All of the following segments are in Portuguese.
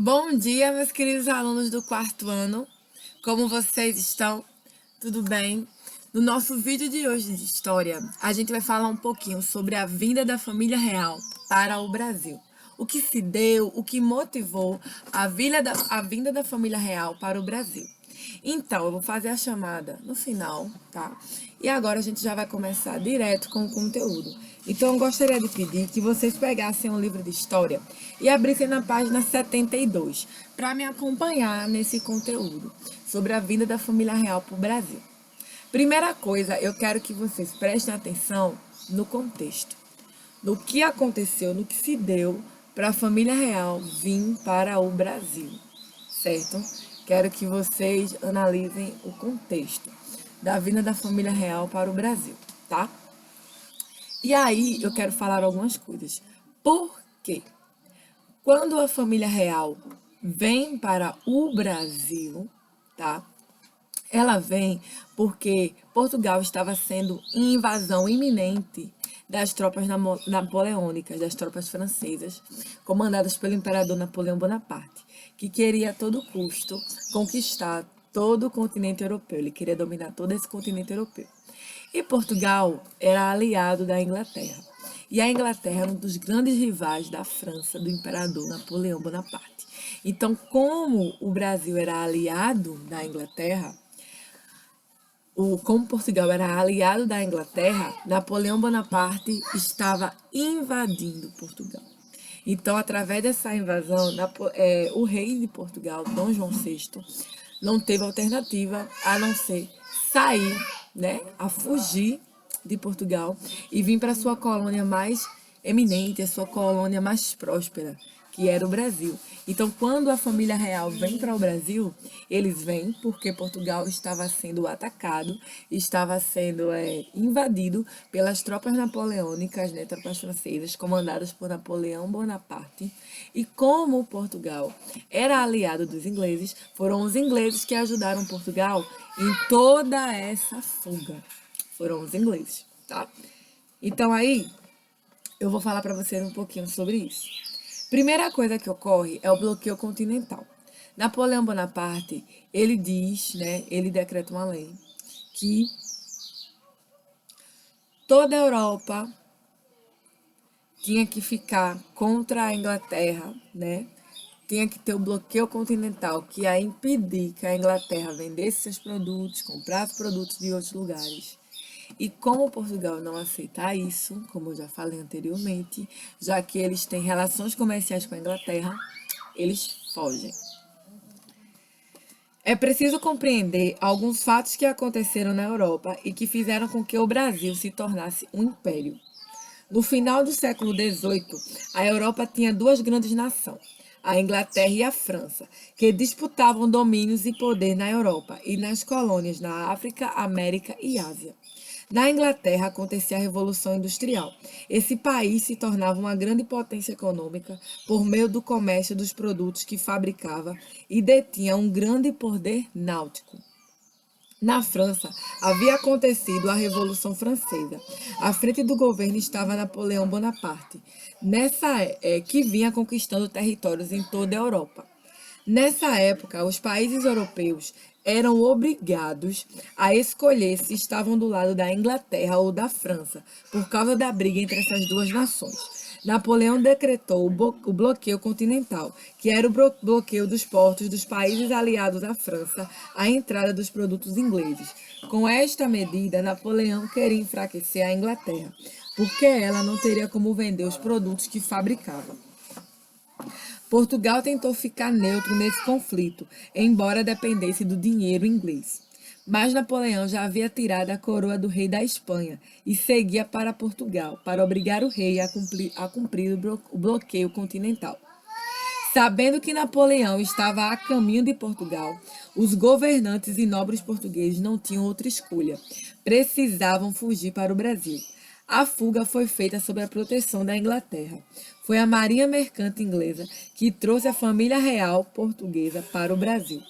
Bom dia, meus queridos alunos do quarto ano. Como vocês estão? Tudo bem? No nosso vídeo de hoje de história, a gente vai falar um pouquinho sobre a vinda da família real para o Brasil. O que se deu, o que motivou a vinda da família real para o Brasil. Então, eu vou fazer a chamada no final, tá? E agora a gente já vai começar direto com o conteúdo. Então, eu gostaria de pedir que vocês pegassem um livro de história e abrissem na página 72 para me acompanhar nesse conteúdo sobre a vinda da família real para o Brasil. Primeira coisa, eu quero que vocês prestem atenção no contexto, no que aconteceu, no que se deu para a família real vir para o Brasil, certo? Quero que vocês analisem o contexto da vinda da família real para o Brasil, tá? E aí eu quero falar algumas coisas. Por quê? Quando a família real vem para o Brasil, tá? Ela vem porque Portugal estava sendo em invasão iminente das tropas napoleônicas, das tropas francesas, comandadas pelo imperador Napoleão Bonaparte, que queria a todo custo conquistar todo o continente europeu. Ele queria dominar todo esse continente europeu. E Portugal era aliado da Inglaterra. E a Inglaterra era um dos grandes rivais da França, do imperador Napoleão Bonaparte. Então, como o Brasil era aliado da Inglaterra, como Portugal era aliado da Inglaterra, Napoleão Bonaparte estava invadindo Portugal. Então, através dessa invasão, o rei de Portugal, Dom João VI, não teve alternativa a não ser sair, né, a fugir de Portugal e vir para sua colônia mais eminente, a sua colônia mais próspera, que era o Brasil. Então, quando a família real vem para o Brasil, eles vêm porque Portugal estava sendo atacado, estava sendo invadido pelas tropas napoleônicas, né, tropas francesas, comandadas por Napoleão Bonaparte. E como Portugal era aliado dos ingleses, foram os ingleses que ajudaram Portugal em toda essa fuga. Foram os ingleses, tá? Então aí, eu vou falar para vocês um pouquinho sobre isso. Primeira coisa que ocorre é o bloqueio continental. Napoleão Bonaparte, ele diz, né, ele decreta uma lei que toda a Europa tinha que ficar contra a Inglaterra, né? Tinha que ter o bloqueio continental, que ia impedir que a Inglaterra vendesse seus produtos, comprasse produtos de outros lugares. E como Portugal não aceita isso, como eu já falei anteriormente, já que eles têm relações comerciais com a Inglaterra, eles fogem. É preciso compreender alguns fatos que aconteceram na Europa e que fizeram com que o Brasil se tornasse um império. No final do século XVIII, a Europa tinha duas grandes nações, a Inglaterra e a França, que disputavam domínios e poder na Europa e nas colônias na África, América e Ásia. Na Inglaterra acontecia a Revolução Industrial. Esse país se tornava uma grande potência econômica por meio do comércio dos produtos que fabricava e detinha um grande poder náutico. Na França, havia acontecido a Revolução Francesa. À frente do governo estava Napoleão Bonaparte, que vinha conquistando territórios em toda a Europa. Nessa época, os países europeus eram obrigados a escolher se estavam do lado da Inglaterra ou da França, por causa da briga entre essas duas nações. Napoleão decretou o bloqueio continental, que era o bloqueio dos portos dos países aliados à França à entrada dos produtos ingleses. Com esta medida, Napoleão queria enfraquecer a Inglaterra, porque ela não teria como vender os produtos que fabricava. Portugal tentou ficar neutro nesse conflito, embora dependesse do dinheiro inglês. Mas Napoleão já havia tirado a coroa do rei da Espanha e seguia para Portugal, para obrigar o rei a cumprir o bloqueio continental. Sabendo que Napoleão estava a caminho de Portugal, os governantes e nobres portugueses não tinham outra escolha. Precisavam fugir para o Brasil. A fuga foi feita sob a proteção da Inglaterra. Foi a Marinha Mercante inglesa que trouxe a família real portuguesa para o Brasil.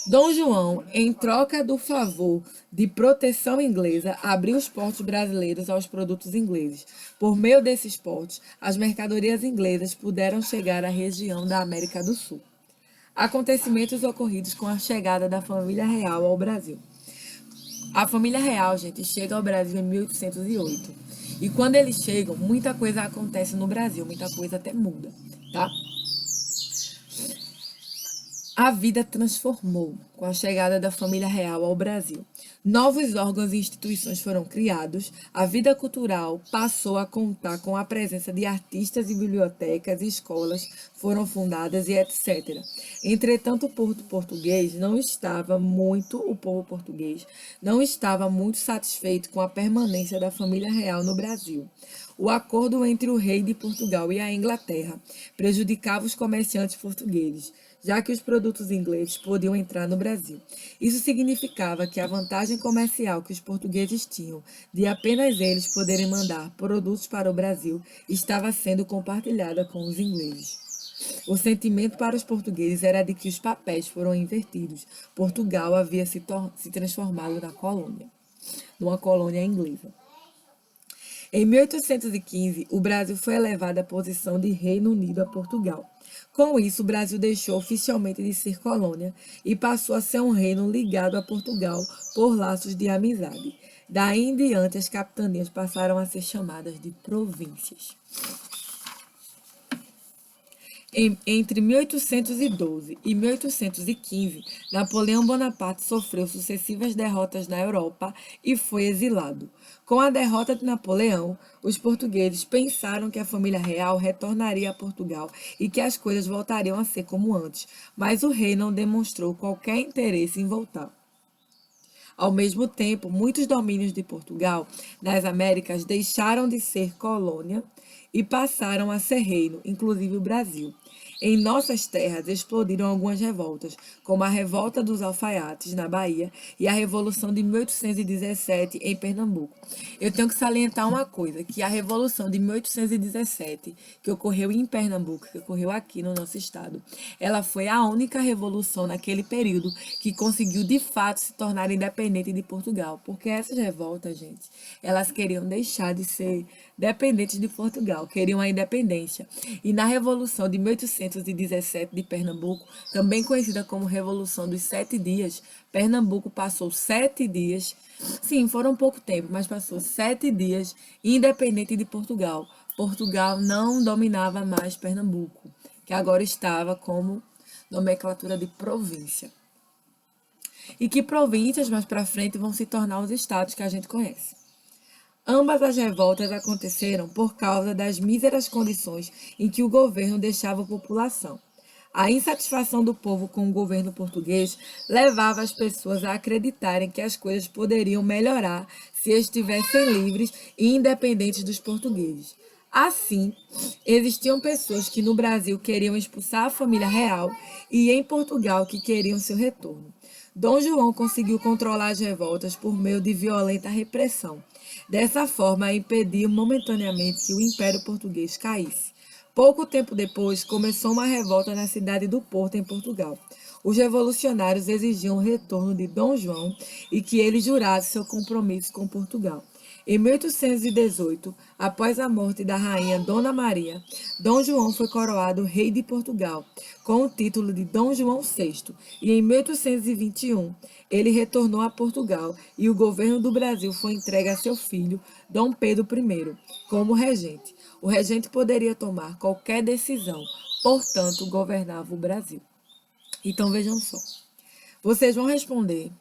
Dom João, em troca do favor de proteção inglesa, abriu os portos brasileiros aos produtos ingleses. Por meio desses portos, as mercadorias inglesas puderam chegar à região da América do Sul. Acontecimentos ocorridos com a chegada da família real ao Brasil. A família real, gente, chega ao Brasil em 1808. E quando eles chegam, muita coisa acontece no Brasil, muita coisa até muda, tá? A vida transformou com a chegada da família real ao Brasil. Novos órgãos e instituições foram criados, a vida cultural passou a contar com a presença de artistas e bibliotecas, escolas foram fundadas e etc. Entretanto, o povo português o povo português não estava muito satisfeito com a permanência da família real no Brasil. O acordo entre o rei de Portugal e a Inglaterra prejudicava os comerciantes portugueses, já que os produtos ingleses podiam entrar no Brasil. Isso significava que a vantagem comercial que os portugueses tinham de apenas eles poderem mandar produtos para o Brasil estava sendo compartilhada com os ingleses. O sentimento para os portugueses era de que os papéis foram invertidos. Portugal havia se transformado numa colônia inglesa. Em 1815, o Brasil foi elevado à posição de Reino Unido a Portugal. Com isso, o Brasil deixou oficialmente de ser colônia e passou a ser um reino ligado a Portugal por laços de amizade. Daí em diante, as capitanias passaram a ser chamadas de províncias. Entre 1812 e 1815, Napoleão Bonaparte sofreu sucessivas derrotas na Europa e foi exilado. Com a derrota de Napoleão, os portugueses pensaram que a família real retornaria a Portugal e que as coisas voltariam a ser como antes, mas o rei não demonstrou qualquer interesse em voltar. Ao mesmo tempo, muitos domínios de Portugal nas Américas deixaram de ser colônia e passaram a ser reino, inclusive o Brasil. Em nossas terras explodiram algumas revoltas, como a Revolta dos Alfaiates, na Bahia, e a Revolução de 1817, em Pernambuco. Eu tenho que salientar uma coisa, que a Revolução de 1817, que ocorreu em Pernambuco, que ocorreu aqui no nosso estado, ela foi a única revolução naquele período que conseguiu, de fato, se tornar independente de Portugal. Porque essas revoltas, gente, elas queriam deixar de ser dependentes de Portugal, queriam a independência. E na Revolução de 1817 de Pernambuco, também conhecida como Revolução dos 7 Dias, Pernambuco passou 7 dias, sim, foram pouco tempo, mas passou 7 dias independente de Portugal. Portugal não dominava mais Pernambuco, que agora estava como nomenclatura de província. E que províncias mais para frente vão se tornar os estados que a gente conhece. Ambas as revoltas aconteceram por causa das míseras condições em que o governo deixava a população. A insatisfação do povo com o governo português levava as pessoas a acreditarem que as coisas poderiam melhorar se estivessem livres e independentes dos portugueses. Assim, existiam pessoas que no Brasil queriam expulsar a família real e em Portugal que queriam seu retorno. Dom João conseguiu controlar as revoltas por meio de violenta repressão. Dessa forma, impediu momentaneamente que o Império Português caísse. Pouco tempo depois, começou uma revolta na cidade do Porto, em Portugal. Os revolucionários exigiam o retorno de Dom João e que ele jurasse seu compromisso com Portugal. Em 1818, após a morte da rainha Dona Maria, Dom João foi coroado rei de Portugal, com o título de Dom João VI, e em 1821 ele retornou a Portugal e o governo do Brasil foi entregue a seu filho, Dom Pedro I, como regente. O regente poderia tomar qualquer decisão, portanto, governava o Brasil. Então vejam só, vocês vão responder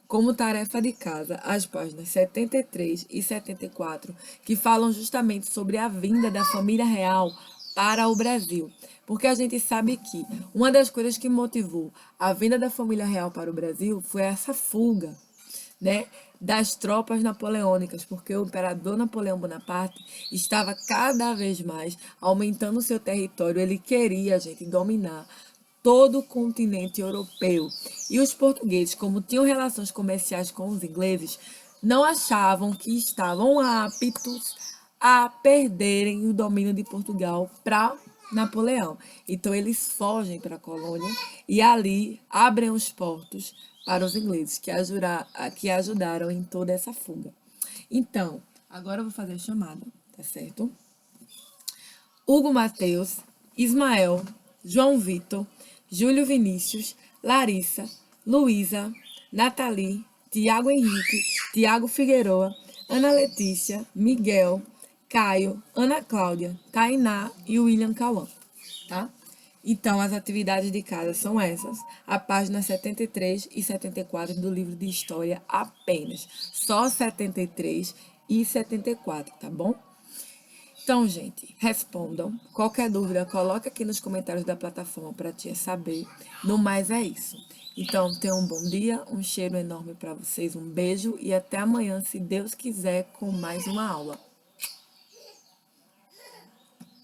como tarefa de casa as páginas 73 e 74, que falam justamente sobre a vinda da família real para o Brasil. Porque a gente sabe que uma das coisas que motivou a vinda da família real para o Brasil foi essa fuga, né, das tropas napoleônicas, porque o imperador Napoleão Bonaparte estava cada vez mais aumentando seu território, ele queria, gente, dominar todo o continente europeu. E os portugueses, como tinham relações comerciais com os ingleses, não achavam que estavam aptos a perderem o domínio de Portugal para Napoleão. Então eles fogem para a colônia e ali abrem os portos para os ingleses, que ajudaram em toda essa fuga. Então, agora eu vou fazer a chamada, tá certo? Hugo Mateus, Ismael, João Vitor, Júlio Vinícius, Larissa, Luísa, Nathalie, Tiago Henrique, Tiago Figueroa, Ana Letícia, Miguel, Caio, Ana Cláudia, Tainá e William Cauã, tá? Então, as atividades de casa são essas. A página 73 e 74 do livro de história apenas. Só 73 e 74, tá bom? Então, gente, respondam. Qualquer dúvida, coloca aqui nos comentários da plataforma para a tia saber. No mais é isso. Então, tenham um bom dia, um cheiro enorme para vocês, um beijo e até amanhã, se Deus quiser, com mais uma aula.